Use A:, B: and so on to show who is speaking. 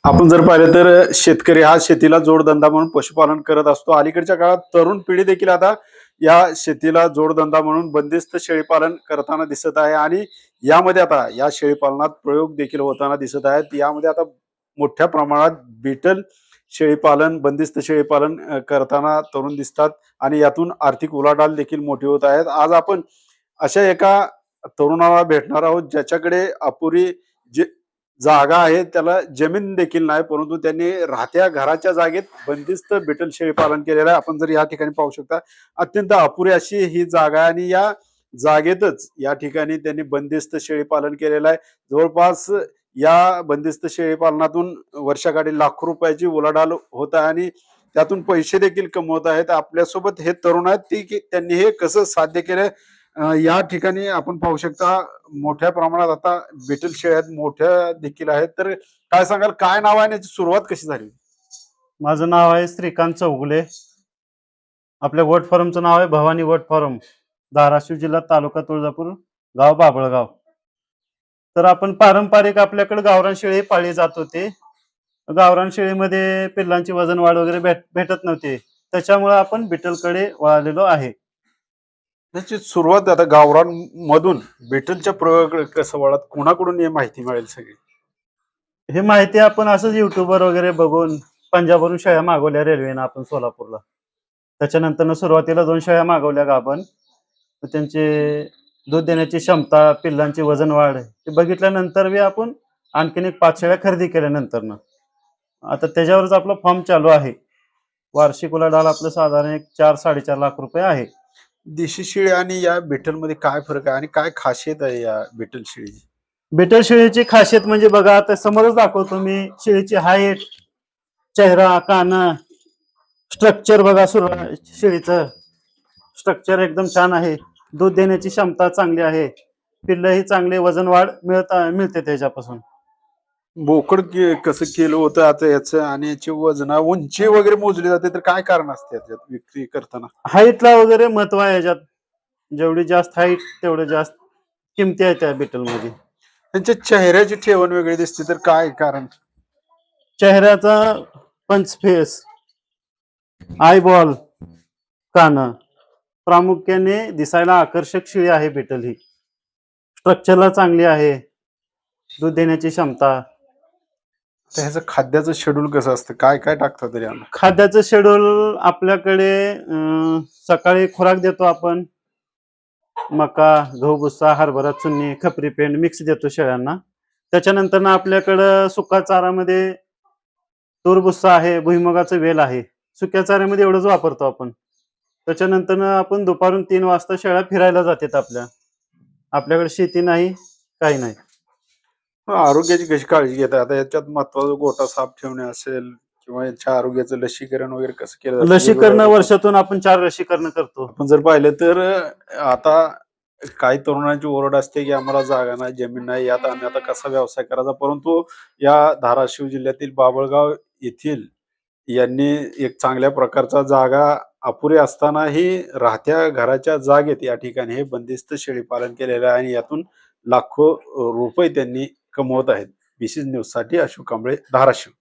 A: आपण जर पाहिलं तर शेतकरी हा शेतीला जोडधंदा म्हणून पशुपालन करत असतो. अलीकडच्या काळात तरुण पिढी देखील आता या शेतीला जोडधंदा म्हणून बंदिस्त शेळीपालन करताना दिसत आहे आणि यामध्ये आता या शेळीपालनात प्रयोग देखील होताना दिसत आहेत. यामध्ये आता मोठ्या प्रमाणात बीटल शेळीपालन, बंदिस्त शेळीपालन करताना तरुण दिसतात आणि यातून आर्थिक उलाढाल देखील मोठी होत आहेत. आज आपण अशा एका तरुणाला भेटणार आहोत, ज्याच्याकडे अपुरी जे जागा आहे, त्याला जमीन देखील नाही, परंतु त्यांनी राहत्या घराच्या जागेत बंदिस्त बिटल शेळी पालन केलेलं आहे. आपण जर या ठिकाणी पाहू शकता, अत्यंत अपुरी अशी ही जागा आहे आणि या जागेतच या ठिकाणी त्यांनी बंदिस्त शेळी पालन केलेलं आहे. जवळपास या बंदिस्त शेळी पालनातून वर्षाकाठी लाखो रुपयाची उलाढाल होत आहे आणि त्यातून पैसे देखील कमवत आहेत. आपल्यासोबत हे तरुण आहेत, त्यांनी हे कसं साध्य केलं या ठिकाणी आपण पाहू शकता. मोठ्या प्रमाणात आता बिटल शेळ्या मोठ्या देखील आहेत. तर काय सांगाल, काय नाव आहे आणि याची सुरुवात कशी झाली?
B: माझं नाव आहे श्रीकांत चौगुले. आपल्या गोट फार्मचं नाव आहे भवानी गोट फार्म, धाराशिव जिल्हा, तालुका तुळजापूर, गाव बाबळगाव. तर आपण पारंपरिक आपल्याकडे गावरान शेळी पाळली जात होते. गावरान शेळीमध्ये पिल्लांची वजन वाढ वगैरे भेटत नव्हते, त्याच्यामुळे आपण बिटलकडे वळालेलो आहे.
A: त्याची सुरुवात आता गावरान मधून बिटलच्या प्रयोगाकडे कसं वळत, कोणाकडून ही माहिती मिळेल सगळी?
B: हे माहिती आपण असंच युट्यूबवर वगैरे बघून पंजाबवरून शेळ्या मागवल्या रेल्वेनं आपण सोलापूरला. त्याच्यानंतर सुरुवातीला 2 शेळ्या मागवल्या गाभण. त्यांचे दूध देण्याची क्षमता, पिल्लांची वजन वाढ हे बघितल्यानंतर बी आपण आणखीन एक 5 शेळ्या खरेदी केल्यानंतर आता त्याच्यावरच आपला फॉर्म चालू आहे. वार्षिक उलाढाल आपलं साधारण एक 4-4.5 लाख रुपये आहे.
A: देशी शेळी आणि या बिटल मध्ये काय फरक आहे आणि काय खासियत आहे या बिटल शेळीची?
B: बिटल शेळीची खासियत म्हणजे बघा, आता समोरच दाखवतो मी. शेळीची हाईट, चेहरा, कान, स्ट्रक्चर बघा. शेळीचं स्ट्रक्चर एकदम छान आहे. दूध देण्याची क्षमता चांगली आहे. पिल्लही चांगले, वजन वाढ मिळते त्याच्यापासून.
A: बोकड कसं केलं होतं आता याचं आणि याची वजन उंची वगैरे मोजली जाते, तर काय कारण असते याच्यात विक्री करताना?
B: हाईटला वगैरे महत्व आहे याच्यात. जेवढी जास्त हाईट तेवढं जास्त किमती आहे त्या बिटल मध्ये.
A: त्यांच्या चेहऱ्याची ठेवण वेगळी दिसते, तर काय कारण?
B: चेहऱ्याचा पंच फेस, आयबॉल, कान, प्रामुख्याने दिसायला आकर्षक शेळी आहे बिटल ही. स्ट्रक्चरला चांगली आहे. दूध देण्याची क्षमता.
A: तर ह्याचं खाद्याचं शेड्यूल कसं असतं, काय काय टाकतं तरी आम्ही?
B: खाद्याचं शेड्यूल आपल्याकडे सकाळी खुराक देतो आपण. मका, गहू, भुस्सा, हरभरा, चुन्नी, खपरी पेंड मिक्स देतो शेळ्यांना. त्याच्यानंतर सुका सुका चारामध्ये तूर भुस्सा आहे, भुईमुगाचं वेल आहे. सुक्या चाऱ्यामध्ये एवढंच वापरतो आपण. त्याच्यानंतर आपण दुपारून 3 वाजता शेळ्या फिरायला जातात आपल्याकडे शेती नाही, काही नाही.
A: आरोग्याची कशी काळजी घेता? आता याच्यात महत्वाचं गोटा साफ ठेवणे असेल किंवा याच्या आरोग्याचं लसीकरण वगैरे कसं केलं जातं?
B: लसीकरण वर्षातून आपण 4 लसीकरण करतो.
A: आपण जर पाहिलं तर आता काही तरुणांची ओरड असते की आम्हाला जागा नाही, जमीन नाही, यात आम्ही आता कसा व्यवसाय करायचा. परंतु या धाराशिव जिल्ह्यातील बाभळगाव येथील यांनी एक चांगल्या प्रकारचा जागा अपुरी असतानाही राहत्या घराच्या जागेत या ठिकाणी हे बंदिस्त शेळी पालन केलेलं आहे आणि यातून लाखो रुपये त्यांनी कमवत आहेत. BC न्यूज साठी अशोक कांबळे, धाराशिव.